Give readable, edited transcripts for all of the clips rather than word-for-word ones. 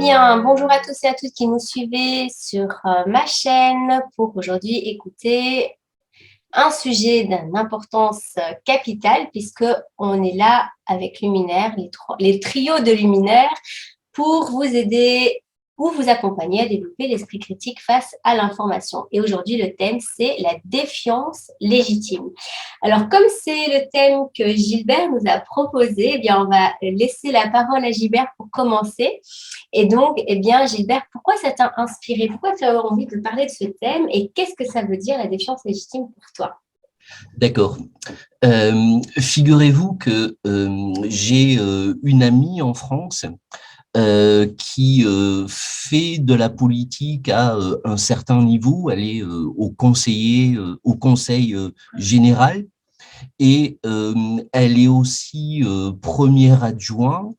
bien, bonjour à tous et à toutes qui nous suivez sur ma chaîne pour aujourd'hui écouter un sujet d'une importance capitale puisque on est là avec Luminaire, les trios de Luminaire pour vous aider ou vous accompagner à développer l'esprit critique face à l'information. Et aujourd'hui, le thème, c'est la défiance légitime. Alors, comme c'est le thème que Gilbert nous a proposé, eh bien, on va laisser la parole à Gilbert pour commencer. Et donc, eh bien, Gilbert, pourquoi ça t'a inspiré? Pourquoi tu as envie de parler de ce thème et qu'est-ce que ça veut dire la défiance légitime pour toi? D'accord. Figurez-vous que j'ai une amie en France qui fait de la politique à un certain niveau. Elle est au conseil général et elle est aussi premier adjoint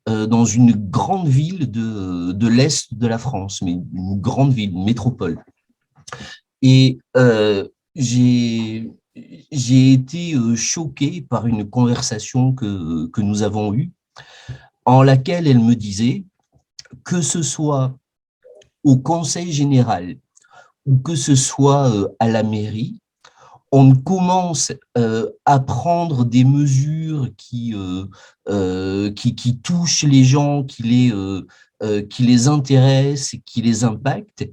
dans une grande ville de l'Est de la France, mais une grande ville, une métropole. Et j'ai été choqué par une conversation que nous avons eue, en laquelle elle me disait que ce soit au Conseil général ou que ce soit à la mairie, on commence à prendre des mesures qui touchent les gens, qui les intéressent, qui les impactent,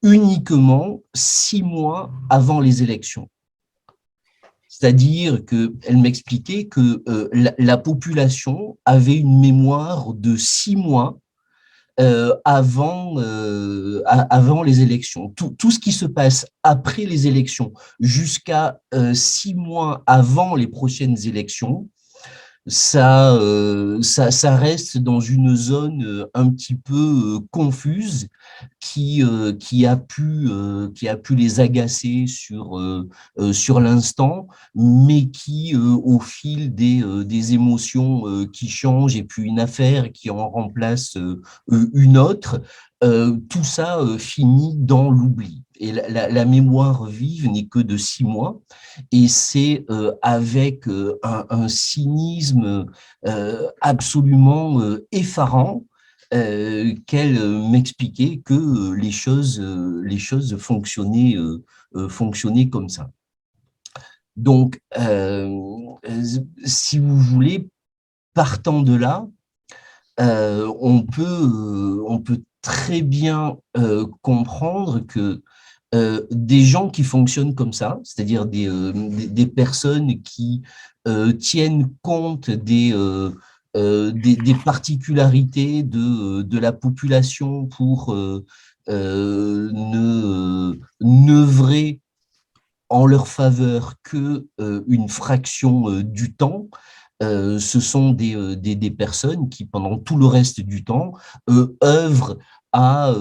uniquement 6 mois avant les élections. C'est-à-dire qu'elle m'expliquait que la population avait une mémoire de 6 mois avant les élections. Tout ce qui se passe après les élections jusqu'à 6 mois avant les prochaines élections, ça reste dans une zone un petit peu confuse qui a pu les agacer sur l'instant, mais qui, au fil des émotions qui changent et puis une affaire qui en remplace une autre, tout ça finit dans l'oubli. Et la mémoire vive n'est que de 6 mois, et c'est avec un cynisme absolument effarant qu'elle m'expliquait que les choses fonctionnaient comme ça. Donc, si vous voulez, partant de là, on peut très bien comprendre que des gens qui fonctionnent comme ça, c'est-à-dire des personnes qui tiennent compte des particularités de la population pour n'œuvrer en leur faveur que une fraction du temps. Ce sont des personnes qui, pendant tout le reste du temps, œuvrent à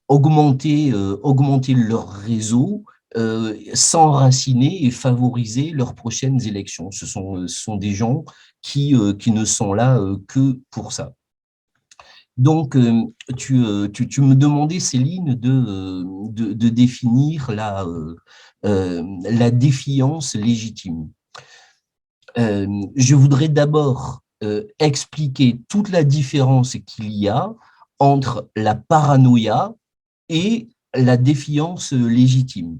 augmenter leur réseau, s'enraciner et favoriser leurs prochaines élections. Ce sont des gens qui ne sont là que pour ça. Donc, tu me demandais, Céline, de définir la défiance légitime. Je voudrais d'abord expliquer toute la différence qu'il y a entre la paranoïa et la défiance légitime.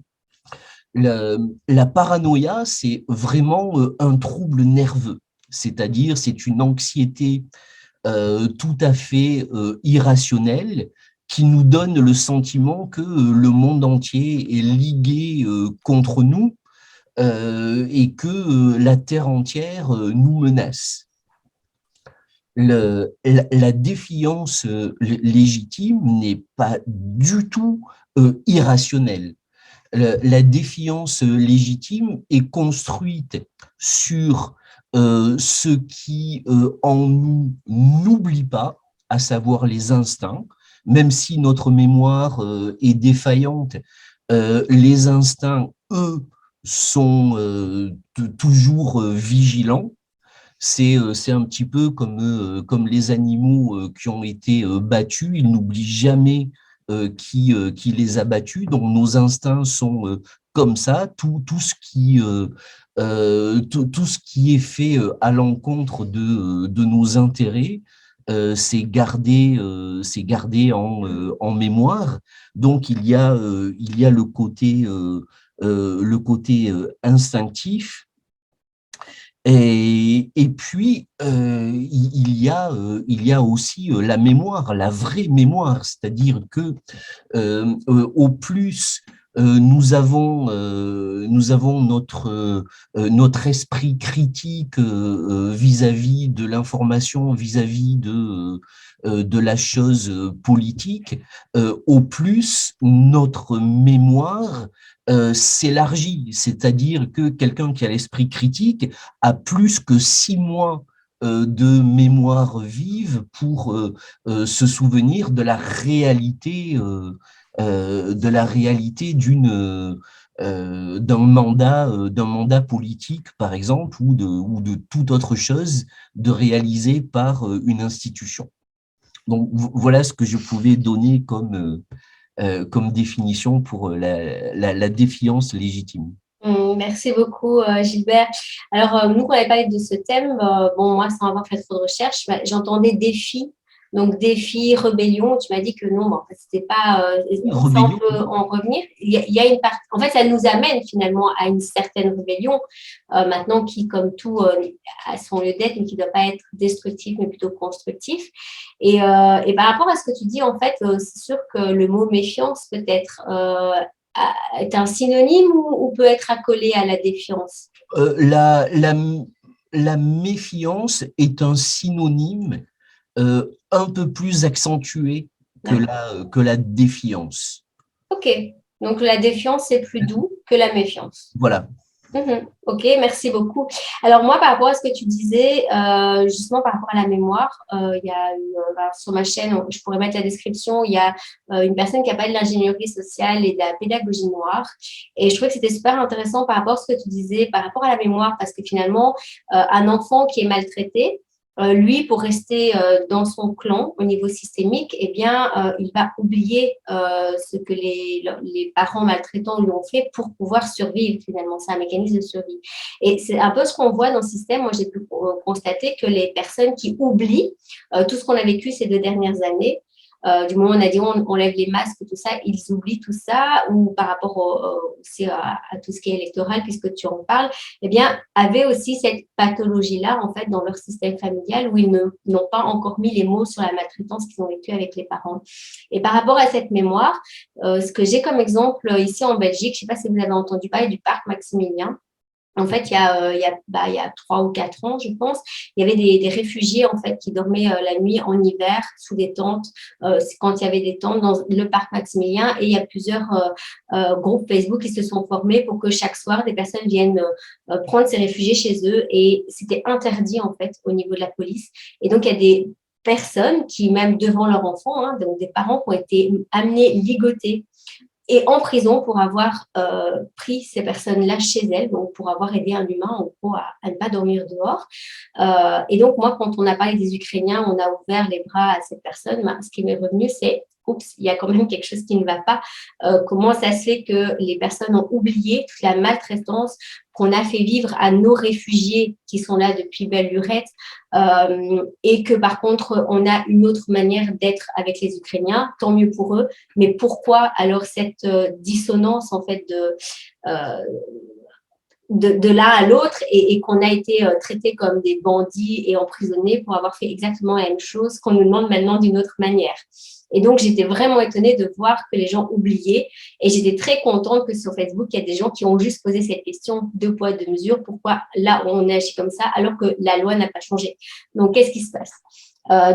La paranoïa, c'est vraiment un trouble nerveux, c'est-à-dire c'est une anxiété tout à fait irrationnelle qui nous donne le sentiment que le monde entier est ligué contre nous et que la Terre entière nous menace. La défiance légitime n'est pas du tout irrationnelle. La défiance légitime est construite sur ce qui en nous n'oublie pas, à savoir les instincts, même si notre mémoire est défaillante, les instincts, eux, sont toujours vigilants. C'est un petit peu comme les animaux qui ont été battus, ils n'oublient jamais qui les a battus, donc nos instincts sont comme ça, tout ce qui est fait à l'encontre de nos intérêts, c'est gardé en mémoire. Donc, il y a le côté instinctif. Et puis, il y a aussi la mémoire, la vraie mémoire, c'est-à-dire que au plus nous avons notre esprit critique vis-à-vis de l'information, vis-à-vis de la chose politique, au plus notre mémoire s'élargit, c'est-à-dire que quelqu'un qui a l'esprit critique a plus que 6 mois de mémoire vive pour se souvenir de la réalité d'un mandat politique, par exemple, ou de toute autre chose de réalisé par une institution. Donc, voilà ce que je pouvais donner comme définition pour la défiance légitime. Merci beaucoup, Gilbert. Alors, nous, quand on avait parlé de ce thème, bon, moi, sans avoir fait trop de recherche, j'entendais défi. Donc, défi, rébellion. Tu m'as dit que non, en fait, c'était pas. Ça, on Rébellion. peut en revenir. Il y a une partie. En fait, ça nous amène finalement à une certaine rébellion, maintenant qui, comme tout, a son lieu d'être, mais qui ne doit pas être destructif, mais plutôt constructif. Et par rapport à ce que tu dis, en fait, c'est sûr que le mot méfiance peut être est un synonyme ou peut être accolé à la défiance? La méfiance est un synonyme un peu plus accentué que la défiance. Ok, donc la défiance, c'est plus doux que la méfiance. Voilà. Ok, merci beaucoup. Alors moi, par rapport à ce que tu disais, justement par rapport à la mémoire, il y a sur ma chaîne, je pourrais mettre la description, il y a une personne qui a parlé de l'ingénierie sociale et de la pédagogie noire. Et je trouvais que c'était super intéressant par rapport à ce que tu disais, par rapport à la mémoire, parce que finalement, un enfant qui est maltraité, lui, pour rester dans son clan au niveau systémique, eh bien, il va oublier ce que les parents maltraitants lui ont fait pour pouvoir survivre, finalement. C'est un mécanisme de survie. Et c'est un peu ce qu'on voit dans le système. Moi, j'ai pu constater que les personnes qui oublient tout ce qu'on a vécu ces 2 dernières années, du moment où on a dit on lève les masques, tout ça, ils oublient tout ça, ou par rapport aussi à tout ce qui est électoral, puisque tu en parles, eh bien, avaient aussi cette pathologie-là, en fait, dans leur système familial, où ils n'ont pas encore mis les mots sur la maltraitance qu'ils ont vécue avec les parents. Et par rapport à cette mémoire, ce que j'ai comme exemple ici en Belgique, je ne sais pas si vous avez entendu parler du parc Maximilien. En fait, il y a 3 ou 4 ans, je pense, il y avait des réfugiés en fait qui dormaient la nuit en hiver sous des tentes, quand il y avait des tentes dans le parc Maximilien. Et il y a plusieurs groupes Facebook qui se sont formés pour que chaque soir, des personnes viennent prendre ces réfugiés chez eux. Et c'était interdit en fait au niveau de la police. Et donc, il y a des personnes qui, même devant leur enfant, hein, donc des parents qui ont été amenés ligotés et en prison pour avoir pris ces personnes-là chez elles, donc pour avoir aidé un humain en gros à ne pas dormir dehors. Et donc moi, quand on a parlé des Ukrainiens, on a ouvert les bras à cette personne. Ben, ce qui m'est revenu, c'est oups, il y a quand même quelque chose qui ne va pas. Comment ça se fait que les personnes ont oublié toute la maltraitance qu'on a fait vivre à nos réfugiés qui sont là depuis belle lurette, et que par contre, on a une autre manière d'être avec les Ukrainiens, tant mieux pour eux. Mais pourquoi alors cette dissonance en fait de l'un à l'autre et qu'on a été traités comme des bandits et emprisonnés pour avoir fait exactement la même chose qu'on nous demande maintenant d'une autre manière. Et donc, j'étais vraiment étonnée de voir que les gens oubliaient. Et j'étais très contente que sur Facebook, il y a des gens qui ont juste posé cette question, 2 poids, 2 mesures, pourquoi là, on agit comme ça alors que la loi n'a pas changé. Donc, qu'est-ce qui se passe?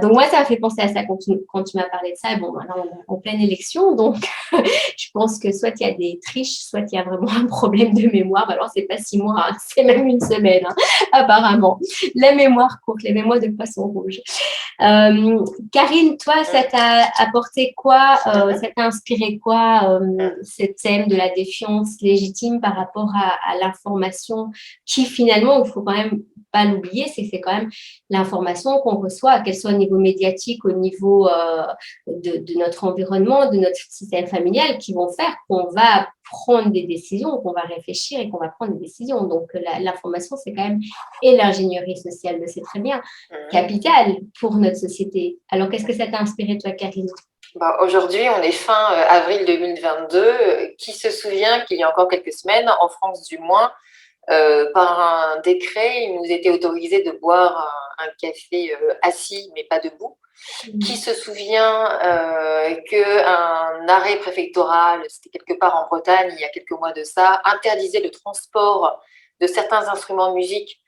Donc, moi, ça m'a fait penser à ça quand tu m'as parlé de ça. Et bon, maintenant, on est en pleine élection. Donc, je pense que soit il y a des triches, soit il y a vraiment un problème de mémoire. Alors, c'est pas 6 mois, hein, c'est même une semaine, hein, apparemment. La mémoire courte, les mémoires de poisson rouge. Karine, toi, ça t'a apporté quoi? Ça t'a inspiré quoi, ce thème de la défiance légitime par rapport à l'information qui, finalement, il faut quand même pas l'oublier, c'est que c'est quand même l'information qu'on reçoit, qu'elle soit au niveau médiatique, au niveau de notre environnement, de notre système familial, qui vont faire qu'on va prendre des décisions, qu'on va réfléchir et qu'on va prendre des décisions. Donc, l'information, c'est quand même, et l'ingénierie sociale le sait très bien, capitale pour notre société. Alors, qu'est-ce que ça t'a inspiré, toi, Karine? Aujourd'hui, on est fin avril 2022. Qui se souvient qu'il y a encore quelques semaines, en France du moins, par un décret, il nous était autorisé de boire un café assis, mais pas debout. Qui se souvient qu'un arrêt préfectoral, c'était quelque part en Bretagne, il y a quelques mois de ça, interdisait le transport de certains instruments de musique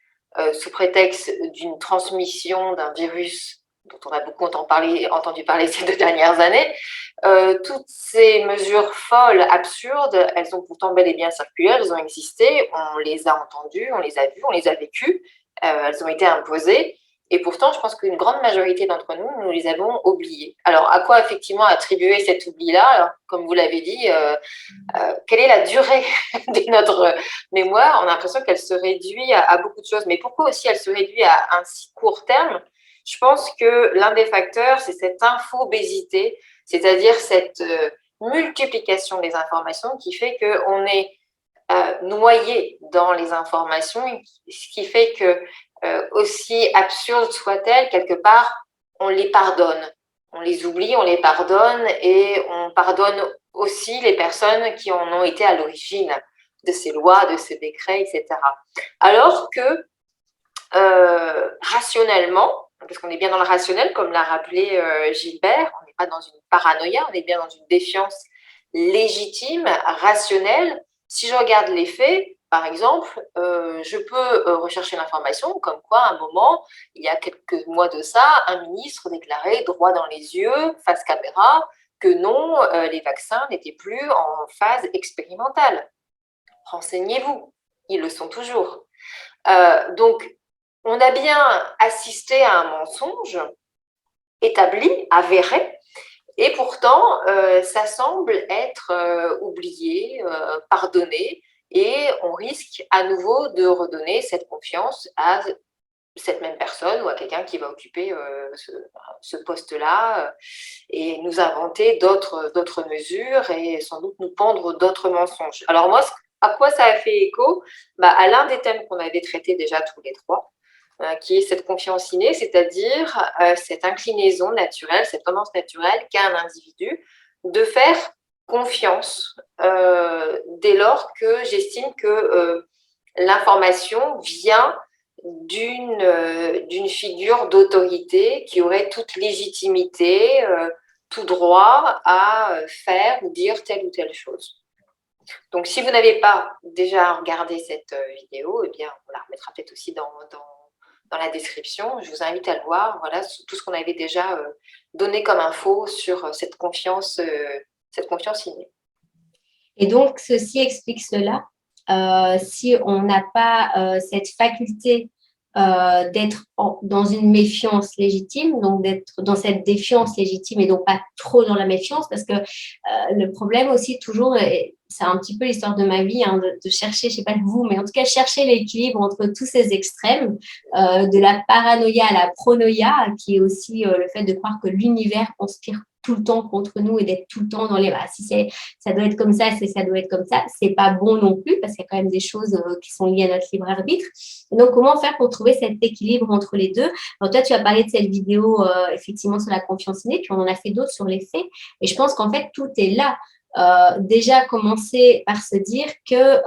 sous prétexte d'une transmission d'un virus dont on a beaucoup entendu parler ces 2 dernières années. Toutes ces mesures folles, absurdes, elles ont pourtant bel et bien circulé, elles ont existé, on les a entendues, on les a vues, on les a vécues, elles ont été imposées. Et pourtant, je pense qu'une grande majorité d'entre nous, nous les avons oubliées. Alors, à quoi effectivement attribuer cet oubli-là? Alors, comme vous l'avez dit, quelle est la durée de notre mémoire? On a l'impression qu'elle se réduit à beaucoup de choses. Mais pourquoi aussi elle se réduit à un si court terme? Je pense que l'un des facteurs, c'est cette infobésité, c'est-à-dire cette multiplication des informations qui fait qu'on est noyé dans les informations, ce qui fait que, aussi absurdes soient-elles, quelque part, on les pardonne. On les oublie, on les pardonne et on pardonne aussi les personnes qui en ont été à l'origine de ces lois, de ces décrets, etc. Alors que, rationnellement, parce qu'on est bien dans le rationnel, comme l'a rappelé Gilbert, on n'est pas dans une paranoïa, on est bien dans une défiance légitime, rationnelle. Si je regarde les faits, par exemple, je peux rechercher l'information comme quoi, à un moment, il y a quelques mois de ça, un ministre déclarait droit dans les yeux, face caméra, que non, les vaccins n'étaient plus en phase expérimentale. Renseignez-vous, ils le sont toujours. Donc, on a bien assisté à un mensonge établi, avéré, et pourtant, ça semble être oublié, pardonné, et on risque à nouveau de redonner cette confiance à cette même personne ou à quelqu'un qui va occuper ce poste-là et nous inventer d'autres mesures et sans doute nous pendre d'autres mensonges. Alors moi, à quoi ça a fait écho? À l'un des thèmes qu'on avait traités déjà tous les trois, qui est cette confiance innée, c'est-à-dire cette inclinaison naturelle, cette tendance naturelle qu'a un individu de faire confiance dès lors que j'estime que l'information vient d'une figure d'autorité qui aurait toute légitimité, tout droit à faire ou dire telle ou telle chose. Donc, si vous n'avez pas déjà regardé cette vidéo, eh bien, on la remettra peut-être aussi dans la description. Je vous invite à le voir. Voilà tout ce qu'on avait déjà donné comme info sur cette confiance innée. Et donc, ceci explique cela. Si on n'a pas cette faculté d'être dans une méfiance légitime, donc d'être dans cette défiance légitime et donc pas trop dans la méfiance, parce que le problème aussi toujours, c'est un petit peu l'histoire de ma vie, hein, de chercher, je sais pas vous, mais en tout cas chercher l'équilibre entre tous ces extrêmes, de la paranoïa à la pronoïa, qui est aussi le fait de croire que l'univers conspire tout le temps contre nous et d'être tout le temps dans les si ça doit être comme ça, ça doit être comme ça, c'est pas bon non plus parce qu'il y a quand même des choses qui sont liées à notre libre arbitre. Et donc comment faire pour trouver cet équilibre entre les deux? Alors toi tu as parlé de cette vidéo effectivement sur la confiance innée, puis on en a fait d'autres sur les faits et je pense qu'en fait tout est là. Déjà commencer par se dire que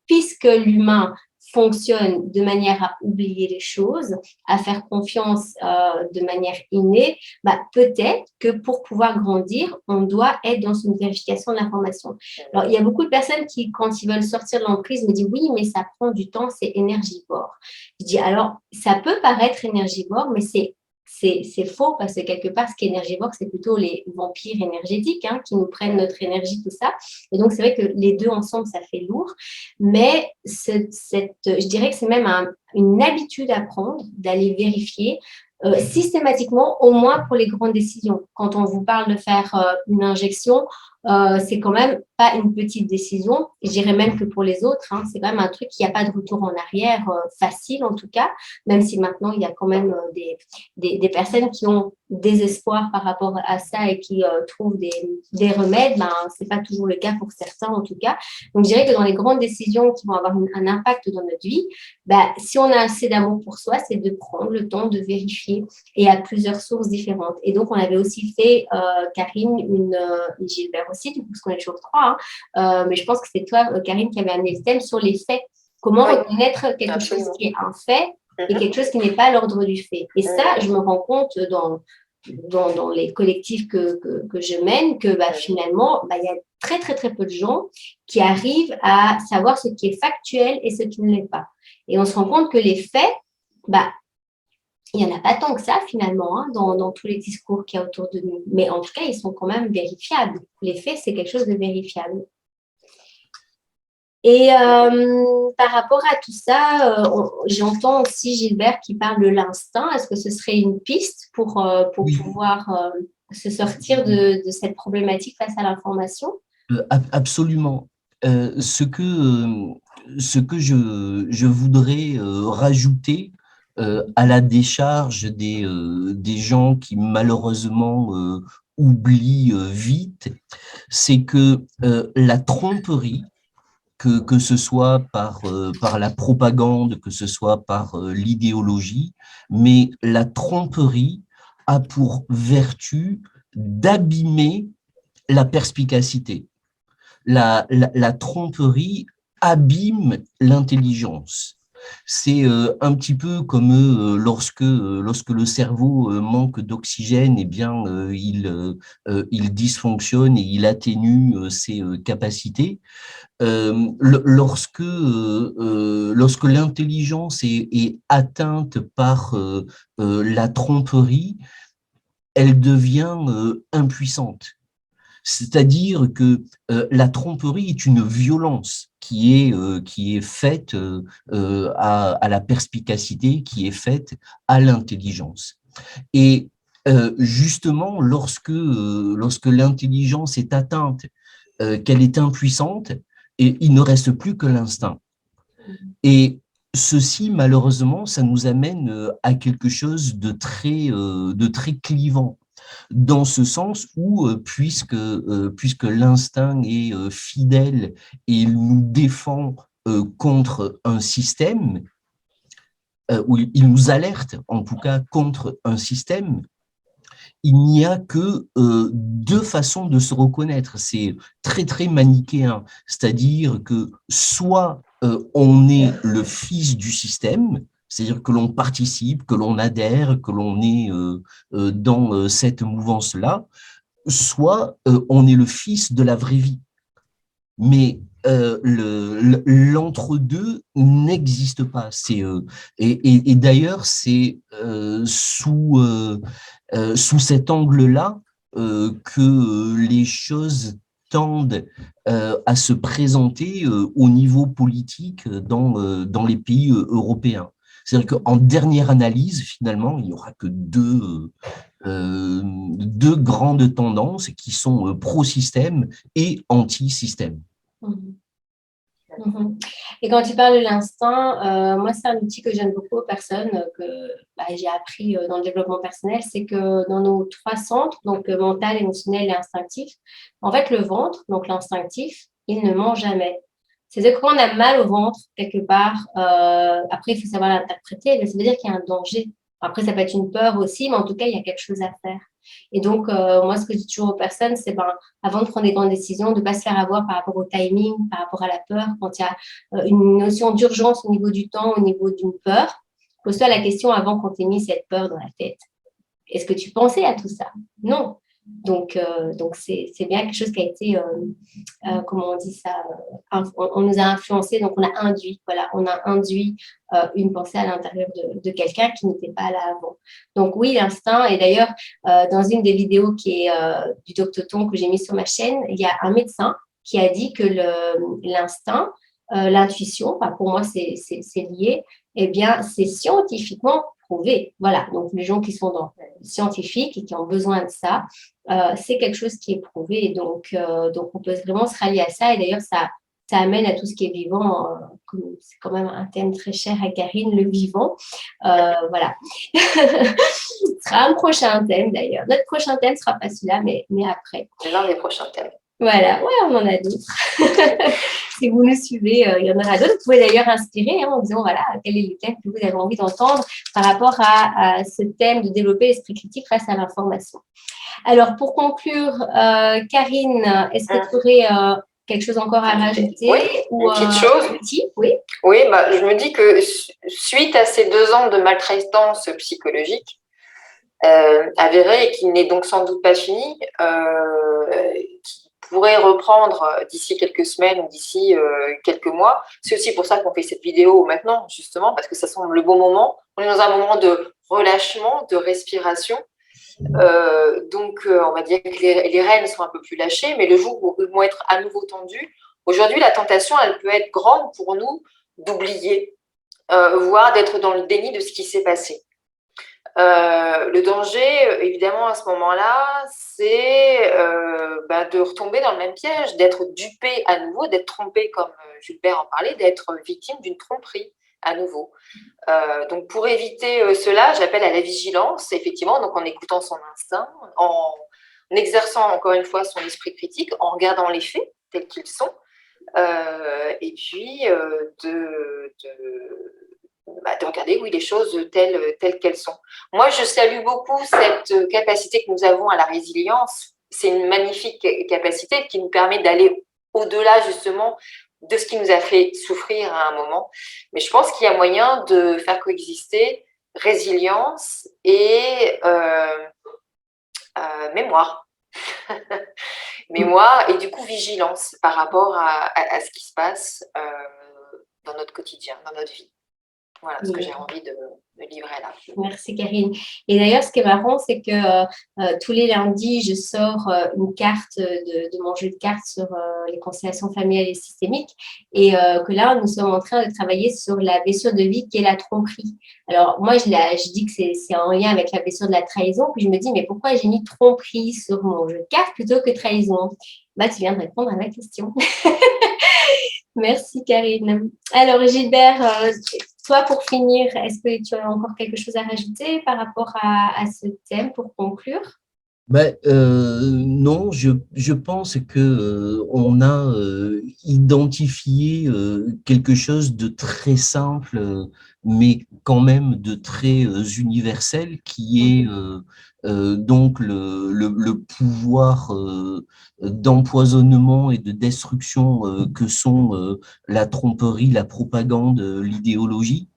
puisque l'humain fonctionne de manière à oublier les choses, à faire confiance de manière innée, peut-être que pour pouvoir grandir, on doit être dans une vérification de l'information. Alors, il y a beaucoup de personnes qui, quand ils veulent sortir de l'emprise, me disent « oui, mais ça prend du temps, c'est énergivore ». Je dis « alors, ça peut paraître énergivore, mais c'est faux parce que quelque part, ce qui est énergivore, c'est plutôt les vampires énergétiques qui nous prennent notre énergie, tout ça. Et donc, c'est vrai que les deux ensemble, ça fait lourd. Mais je dirais que c'est même une habitude à prendre d'aller vérifier systématiquement, au moins pour les grandes décisions. Quand on vous parle de faire une injection, c'est quand même pas une petite décision. Je dirais même que pour les autres, hein, c'est quand même un truc qui n'y a pas de retour en arrière, facile en tout cas, même si maintenant il y a quand même des personnes qui ont des espoirs par rapport à ça et qui trouvent des remèdes. Ben, c'est pas toujours le cas pour certains en tout cas. Donc je dirais que dans les grandes décisions qui vont avoir un impact dans notre vie, ben, si on a assez d'amour pour soi, c'est de prendre le temps de vérifier et à plusieurs sources différentes. Et donc, on avait aussi fait, Karine, et Gilbert aussi, du coup, parce qu'on est toujours trois, hein, mais je pense que c'est toi, Karine, qui avait amené le thème sur les faits. Comment reconnaître quelque chose qui est un fait et quelque chose qui n'est pas l'ordre du fait. Et ça, je me rends compte dans les collectifs que je mène que bah, finalement, bah, il y a très, très, très peu de gens qui arrivent à savoir ce qui est factuel et ce qui ne l'est pas. Et on se rend compte que les faits, bah, il n'y en a pas tant que ça, finalement, hein, dans tous les discours qu'il y a autour de nous. Mais en tout cas, ils sont quand même vérifiables. Les faits, c'est quelque chose de vérifiable. Et par rapport à tout ça, j'entends aussi Gilbert qui parle de l'instinct. Est-ce que ce serait une piste pour Oui. pouvoir se sortir de cette problématique face à l'information? Absolument. Ce que je voudrais rajouter à la décharge des gens qui malheureusement oublient vite, c'est que la tromperie, que ce soit par la propagande, que ce soit par l'idéologie, mais la tromperie a pour vertu d'abîmer la perspicacité. La tromperie abîme l'intelligence. C'est un petit peu comme lorsque le cerveau manque d'oxygène, eh bien, il dysfonctionne et il atténue ses capacités. Lorsque l'intelligence est atteinte par la tromperie, elle devient impuissante. C'est-à-dire que la tromperie est une violence qui est faite à la perspicacité, qui est faite à l'intelligence. Et justement, lorsque l'intelligence est atteinte, qu'elle est impuissante, et il ne reste plus que l'instinct. Et ceci, malheureusement, ça nous amène à quelque chose de très clivant, dans ce sens où, puisque l'instinct est fidèle et il nous défend contre un système, ou il nous alerte en tout cas contre un système, il n'y a que deux façons de se reconnaître. C'est très, très manichéen. C'est-à-dire que soit on est le fils du système, c'est-à-dire que l'on participe, que l'on adhère, que l'on est dans cette mouvance-là, soit on est le fils de la vraie vie. Mais l'entre-deux n'existe pas. Et d'ailleurs, c'est sous cet angle-là que les choses tendent à se présenter au niveau politique dans les pays européens. C'est-à-dire qu'en dernière analyse, finalement, il n'y aura que deux grandes tendances qui sont pro-système et anti-système. Mhm. Mhm. Et quand tu parles de l'instinct, moi, c'est un outil que j'aime beaucoup aux personnes que bah, j'ai appris dans le développement personnel, c'est que dans nos trois centres, donc mental, émotionnel et instinctif, en fait, le ventre, donc l'instinctif, il ne ment jamais. C'est-à-dire que quand on a mal au ventre, quelque part, après, il faut savoir l'interpréter, mais ça veut dire qu'il y a un danger. Après, ça peut être une peur aussi, mais en tout cas, il y a quelque chose à faire. Et donc, moi, ce que je dis toujours aux personnes, c'est ben, avant de prendre des grandes décisions, de ne pas se faire avoir par rapport au timing, par rapport à la peur. Quand il y a une notion d'urgence au niveau du temps, au niveau d'une peur, pose-toi la question avant qu'on t'ait mis cette peur dans la tête. Est-ce que tu pensais à tout ça? Non. Donc c'est bien quelque chose qui a été, comment on dit ça, on nous a influencé, donc on a induit, voilà, on a induit une pensée à l'intérieur de quelqu'un qui n'était pas là avant. Donc oui, l'instinct, et d'ailleurs, dans une des vidéos qui est du Doctoton que j'ai mis sur ma chaîne, il y a un médecin qui a dit que l'instinct, l'intuition, enfin, pour moi c'est lié, eh bien, c'est scientifiquement prouvé. Voilà, donc les gens qui sont dans scientifiques et qui ont besoin de ça, c'est quelque chose qui est prouvé. Donc, on peut vraiment se rallier à ça. Et d'ailleurs, ça amène à tout ce qui est vivant. C'est quand même un thème très cher à Karine, le vivant. Voilà. Ce sera un prochain thème d'ailleurs. Notre prochain thème ne sera pas celui-là, mais après. C'est l'un des prochains thèmes. Voilà, ouais, on en a d'autres. Si vous nous suivez, il y en aura d'autres. Vous pouvez d'ailleurs inspirer en disant, voilà, quel est le thème que vous avez envie d'entendre par rapport à ce thème de développer l'esprit critique face à l'information. Alors, pour conclure, Karine, est-ce que tu aurais quelque chose encore à rajouter? Oui, une petite chose. Oui, je me dis que suite à ces 2 ans de maltraitance psychologique avérée et qui n'est donc sans doute pas finie, qui pourrait reprendre d'ici quelques semaines ou d'ici quelques mois. C'est aussi pour ça qu'on fait cette vidéo maintenant, justement, parce que ça semble le bon moment. On est dans un moment de relâchement, de respiration. Donc, on va dire que les rênes sont un peu plus lâchées, mais le jour où ils vont être à nouveau tendus, aujourd'hui, la tentation, elle peut être grande pour nous d'oublier, voire d'être dans le déni de ce qui s'est passé. Le danger, évidemment, à ce moment-là, c'est de retomber dans le même piège, d'être dupé à nouveau, d'être trompé, comme Gilbert en parlait, d'être victime d'une tromperie à nouveau. Donc, pour éviter cela, j'appelle à la vigilance, effectivement, donc en écoutant son instinct, en exerçant encore une fois son esprit critique, en regardant les faits tels qu'ils sont, et puis de regarder, oui, les choses telles qu'elles sont. Moi, je salue beaucoup cette capacité que nous avons à la résilience. C'est une magnifique capacité qui nous permet d'aller au-delà, justement, de ce qui nous a fait souffrir à un moment. Mais je pense qu'il y a moyen de faire coexister résilience et mémoire. Mémoire et du coup vigilance par rapport à ce qui se passe dans notre quotidien, dans notre vie. Voilà ce que j'ai envie de livrer là. Merci Karine. Et d'ailleurs, ce qui est marrant, c'est que tous les lundis, je sors une carte de mon jeu de cartes sur les constellations familiales et systémiques, et que là, nous sommes en train de travailler sur la blessure de vie qui est la tromperie. Alors, moi, je dis que c'est en lien avec la blessure de la trahison, puis je me dis, mais pourquoi j'ai mis tromperie sur mon jeu de cartes plutôt que trahison? Bah, tu viens de répondre à la question. Merci Karine. Alors Gilbert, toi pour finir, est-ce que tu as encore quelque chose à rajouter par rapport à ce thème pour conclure? Non, je pense que on a identifié quelque chose de très simple, mais quand même de très universel, qui est donc le pouvoir d'empoisonnement et de destruction que sont la tromperie, la propagande, l'idéologie.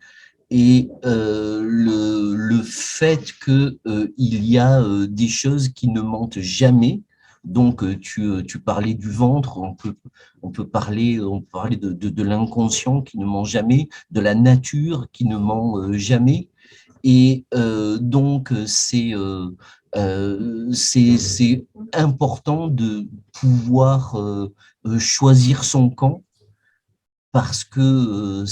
Et le fait qu'il y a des choses qui ne mentent jamais. Donc, tu parlais du ventre, on peut parler de l'inconscient qui ne ment jamais, de la nature qui ne ment jamais. Et donc, c'est important de pouvoir choisir son camp, parce que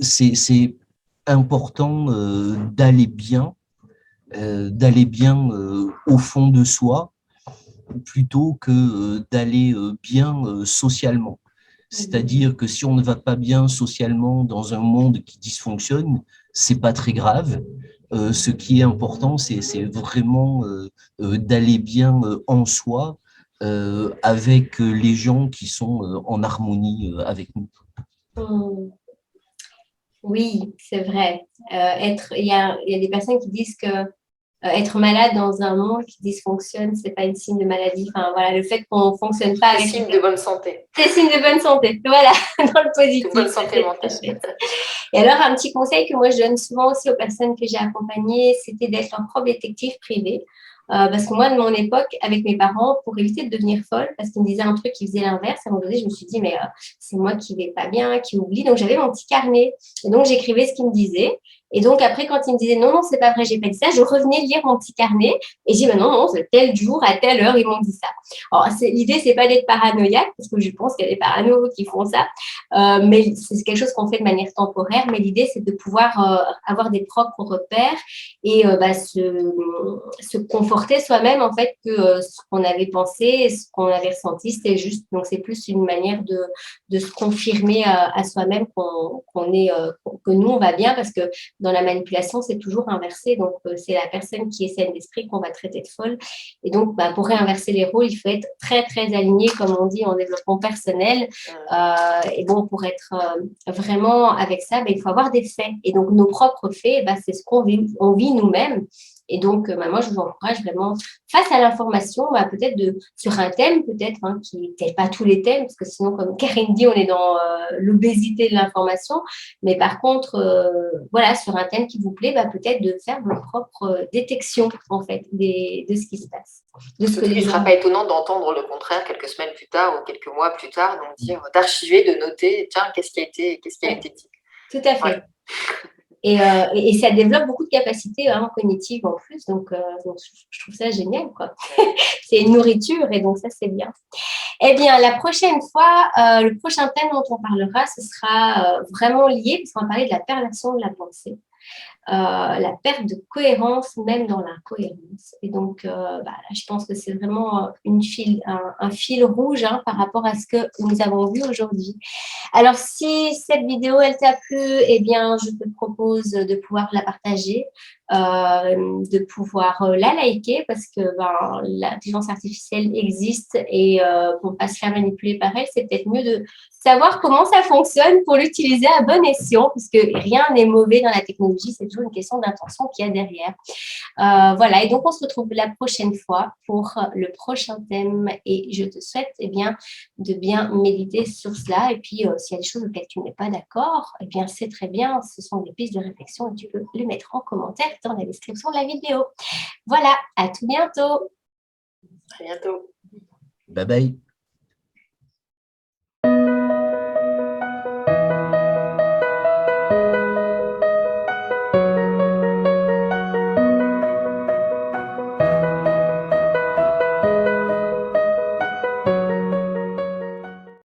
c'est important d'aller bien au fond de soi, plutôt que d'aller bien socialement. C'est-à-dire que si on ne va pas bien socialement dans un monde qui dysfonctionne, c'est pas très grave. Ce qui est important, c'est vraiment d'aller bien en soi, avec les gens qui sont en harmonie avec nous. Oui, c'est vrai. Il y a des personnes qui disent que être malade dans un monde qui dysfonctionne, c'est pas un signe de maladie. Enfin, voilà, le fait qu'on ne fonctionne pas. C'est signe de bonne santé. C'est signe de bonne santé. Voilà, dans le positif. De bonne santé mentale. Et alors, un petit conseil que moi je donne souvent aussi aux personnes que j'ai accompagnées, c'était d'être leur propre détective privé. Parce que moi, de mon époque, avec mes parents, pour éviter de devenir folle, parce qu'ils me disaient un truc qui faisait l'inverse, à un moment donné, je me suis dit, mais c'est moi qui vais pas bien, qui oublie. Donc, j'avais mon petit carnet. Et donc, j'écrivais ce qu'ils me disaient. Et donc, après, quand ils me disaient, non, non, c'est pas vrai, j'ai pas dit ça, je revenais lire mon petit carnet et je dis, mais non, non, c'est tel jour, à telle heure, ils m'ont dit ça. Alors, l'idée, c'est pas d'être paranoïaque, parce que je pense qu'il y a des parano qui font ça, mais c'est quelque chose qu'on fait de manière temporaire. Mais l'idée, c'est de pouvoir avoir des propres repères et se conforter soi-même, en fait, que ce qu'on avait pensé, ce qu'on avait ressenti, c'était juste. Donc, c'est plus une manière de se confirmer à soi-même que nous, on va bien, parce que dans la manipulation, c'est toujours inversé. Donc, c'est la personne qui est saine d'esprit qu'on va traiter de folle. Et donc, pour réinverser les rôles, il faut être très, très aligné, comme on dit en développement personnel. Et bon, pour être vraiment avec ça, il faut avoir des faits. Et donc, nos propres faits, c'est ce qu'on vit nous-mêmes. Et donc, moi, je vous encourage vraiment, face à l'information, peut-être sur un thème, peut-être, qui n'est peut-être pas tous les thèmes, parce que sinon, comme Karine dit, on est dans l'obésité de l'information. Mais par contre, voilà, sur un thème qui vous plaît, peut-être de faire votre propre détection, en fait, de ce qui se passe. Ce qui ne sera pas étonnant d'entendre le contraire quelques semaines plus tard ou quelques mois plus tard, donc d'archiver, de noter, tiens, qu'est-ce qui a été dit. Tout à fait. Ouais. Et ça développe beaucoup de capacités cognitives en plus, donc je trouve ça génial, quoi. C'est une nourriture et donc ça, c'est bien. Eh bien, la prochaine fois, le prochain thème dont on parlera, ce sera vraiment lié, parce qu'on va parler de la perversion de la pensée. La perte de cohérence, même dans l'incohérence. Et donc, là, je pense que c'est vraiment un fil rouge par rapport à ce que nous avons vu aujourd'hui. Alors, si cette vidéo, elle t'a plu, eh bien, je te propose de pouvoir la partager, de pouvoir la liker, parce que l'intelligence artificielle existe et pour ne pas se faire manipuler par elle, c'est peut-être mieux de savoir comment ça fonctionne pour l'utiliser à bon escient, puisque rien n'est mauvais dans la technologie, c'est toujours une question d'intention qu'il y a derrière. Voilà, et donc on se retrouve la prochaine fois pour le prochain thème et je te souhaite de bien méditer sur cela. Et puis, s'il y a des choses auxquelles tu n'es pas d'accord, eh bien, c'est très bien, ce sont des pistes de réflexion et tu peux les mettre en commentaire dans la description de la vidéo. Voilà, à tout bientôt. À bientôt. Bye bye.